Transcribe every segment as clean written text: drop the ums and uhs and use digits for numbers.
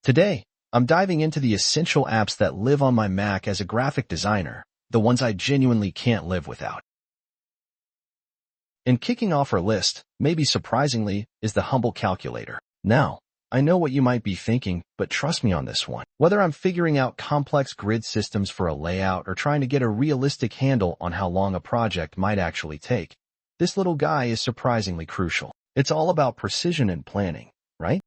Today, I'm diving into the essential apps that live on my Mac as a graphic designer, the ones I genuinely can't live without. And kicking off our list, maybe surprisingly, is the humble calculator. Now, I know what you might be thinking, but trust me on this one. Whether I'm figuring out complex grid systems for a layout or trying to get a realistic handle on how long a project might actually take, this little guy is surprisingly crucial. It's all about precision and planning, right?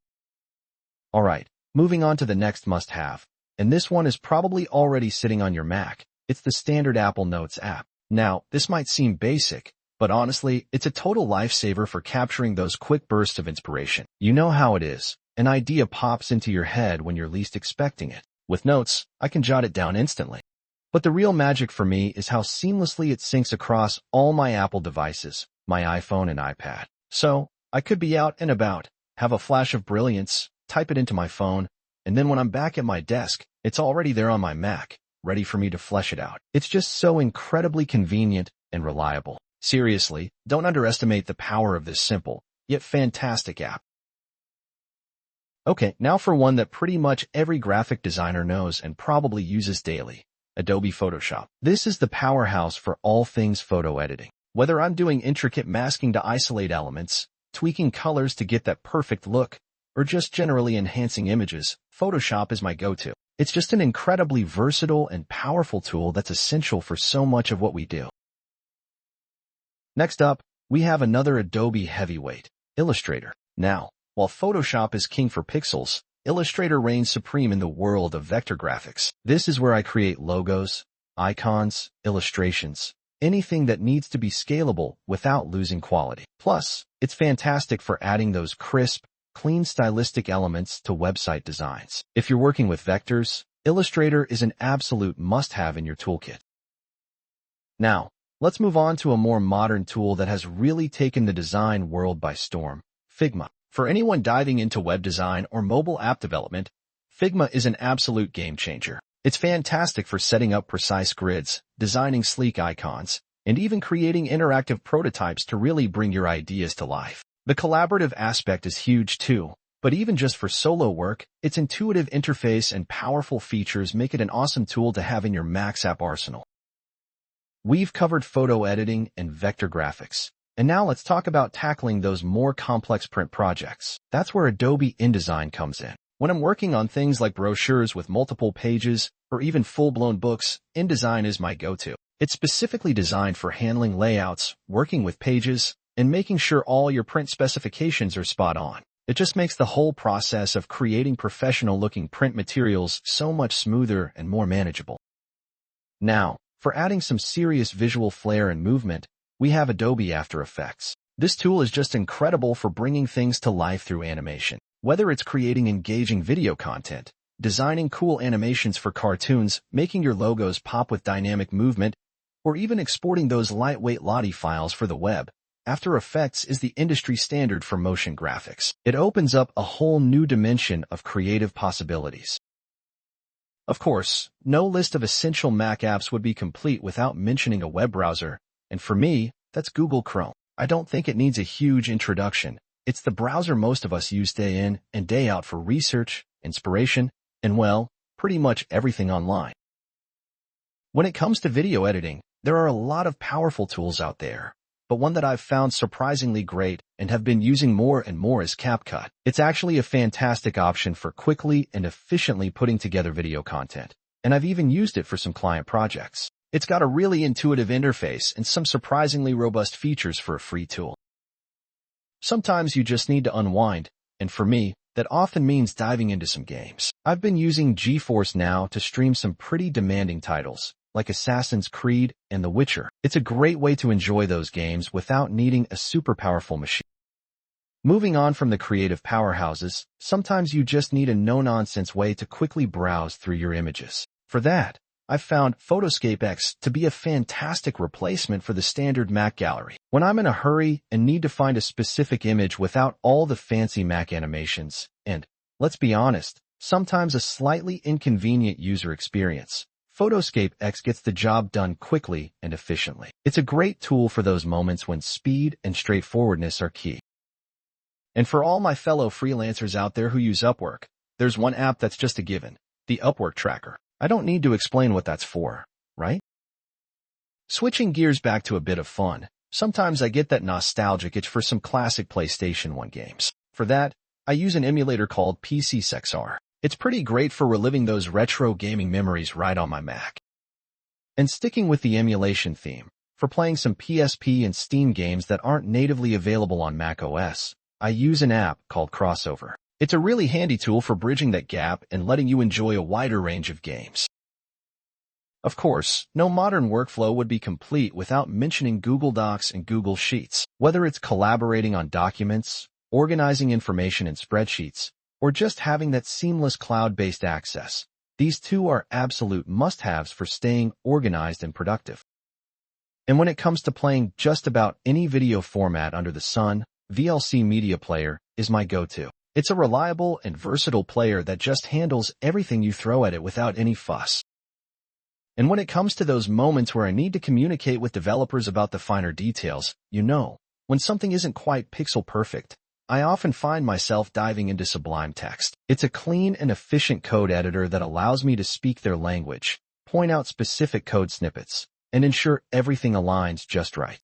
Alright, moving on to the next must-have, and this one is probably already sitting on your Mac. It's the standard Apple Notes app. Now, this might seem basic, but honestly, it's a total lifesaver for capturing those quick bursts of inspiration. You know how it is. An idea pops into your head when you're least expecting it. With Notes, I can jot it down instantly. But the real magic for me is how seamlessly it syncs across all my Apple devices, my iPhone and iPad. So, I could be out and about, have a flash of brilliance, type it into my phone, and then when I'm back at my desk, it's already there on my Mac, ready for me to flesh it out. It's just so incredibly convenient and reliable. Seriously, don't underestimate the power of this simple, yet fantastic app. Okay, now for one that pretty much every graphic designer knows and probably uses daily, Adobe Photoshop. This is the powerhouse for all things photo editing. Whether I'm doing intricate masking to isolate elements, tweaking colors to get that perfect look, or just generally enhancing images, Photoshop is my go-to. It's just an incredibly versatile and powerful tool that's essential for so much of what we do. Next up, we have another Adobe heavyweight, Illustrator. Now, while Photoshop is king for pixels, Illustrator reigns supreme in the world of vector graphics. This is where I create logos, icons, illustrations, anything that needs to be scalable without losing quality. Plus, it's fantastic for adding those crisp, clean stylistic elements to website designs. If you're working with vectors, Illustrator is an absolute must-have in your toolkit. Now, let's move on to a more modern tool that has really taken the design world by storm, Figma. For anyone diving into web design or mobile app development, Figma is an absolute game changer. It's fantastic for setting up precise grids, designing sleek icons, and even creating interactive prototypes to really bring your ideas to life. The collaborative aspect is huge too, but even just for solo work, its intuitive interface and powerful features make it an awesome tool to have in your Max app arsenal. We've covered photo editing and vector graphics, and now let's talk about tackling those more complex print projects. That's where Adobe InDesign comes in. When I'm working on things like brochures with multiple pages or even full-blown books, InDesign is my go-to. It's specifically designed for handling layouts, working with pages, and making sure all your print specifications are spot on. It just makes the whole process of creating professional-looking print materials so much smoother and more manageable. Now, for adding some serious visual flair and movement, we have Adobe After Effects. This tool is just incredible for bringing things to life through animation. Whether it's creating engaging video content, designing cool animations for cartoons, making your logos pop with dynamic movement, or even exporting those lightweight Lottie files for the web, After Effects is the industry standard for motion graphics. It opens up a whole new dimension of creative possibilities. Of course, no list of essential Mac apps would be complete without mentioning a web browser, and for me, that's Google Chrome. I don't think it needs a huge introduction. It's the browser most of us use day in and day out for research, inspiration, and well, pretty much everything online. When it comes to video editing, there are a lot of powerful tools out there, but one that I've found surprisingly great and have been using more and more is CapCut. It's actually a fantastic option for quickly and efficiently putting together video content, and I've even used it for some client projects. It's got a really intuitive interface and some surprisingly robust features for a free tool. Sometimes you just need to unwind, and for me, that often means diving into some games. I've been using GeForce Now to stream some pretty demanding titles, like Assassin's Creed and The Witcher. It's a great way to enjoy those games without needing a super powerful machine. Moving on from the creative powerhouses, sometimes you just need a no-nonsense way to quickly browse through your images. For that, I've found PhotoScape X to be a fantastic replacement for the standard Mac gallery. When I'm in a hurry and need to find a specific image without all the fancy Mac animations, and, let's be honest, sometimes a slightly inconvenient user experience, PhotoScape X gets the job done quickly and efficiently. It's a great tool for those moments when speed and straightforwardness are key. And for all my fellow freelancers out there who use Upwork, there's one app that's just a given, the Upwork tracker. I don't need to explain what that's for, right? Switching gears back to a bit of fun, sometimes I get that nostalgic itch for some classic PlayStation 1 games. For that, I use an emulator called PCSXR. It's pretty great for reliving those retro gaming memories right on my Mac. And sticking with the emulation theme, for playing some PSP and Steam games that aren't natively available on macOS, I use an app called Crossover. It's a really handy tool for bridging that gap and letting you enjoy a wider range of games. Of course, no modern workflow would be complete without mentioning Google Docs and Google Sheets. Whether it's collaborating on documents, organizing information in spreadsheets, or just having that seamless cloud-based access, these two are absolute must-haves for staying organized and productive. And when it comes to playing just about any video format under the sun, VLC Media Player is my go-to. It's a reliable and versatile player that just handles everything you throw at it without any fuss. And when it comes to those moments where I need to communicate with developers about the finer details, when something isn't quite pixel perfect, I often find myself diving into Sublime Text. It's a clean and efficient code editor that allows me to speak their language, point out specific code snippets, and ensure everything aligns just right.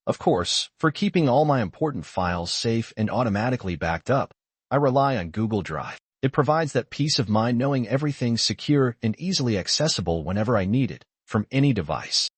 Of course, for keeping all my important files safe and automatically backed up, I rely on Google Drive. It provides that peace of mind knowing everything's secure and easily accessible whenever I need it, from any device.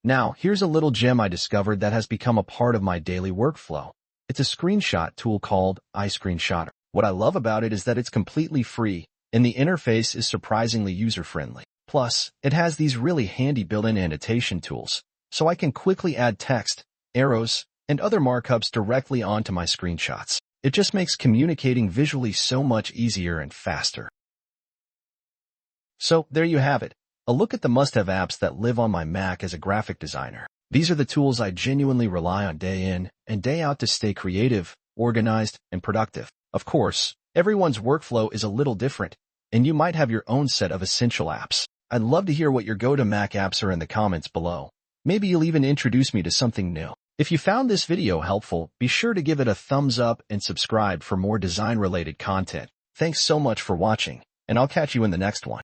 Now, here's a little gem I discovered that has become a part of my daily workflow. It's a screenshot tool called iScreenShotter. What I love about it is that it's completely free, and the interface is surprisingly user-friendly. Plus, it has these really handy built-in annotation tools, so I can quickly add text, arrows, and other markups directly onto my screenshots. It just makes communicating visually so much easier and faster. So, there you have it. A look at the must-have apps that live on my Mac as a graphic designer. These are the tools I genuinely rely on day in and day out to stay creative, organized, and productive. Of course, everyone's workflow is a little different, and you might have your own set of essential apps. I'd love to hear what your go-to Mac apps are in the comments below. Maybe you'll even introduce me to something new. If you found this video helpful, be sure to give it a thumbs up and subscribe for more design-related content. Thanks so much for watching, and I'll catch you in the next one.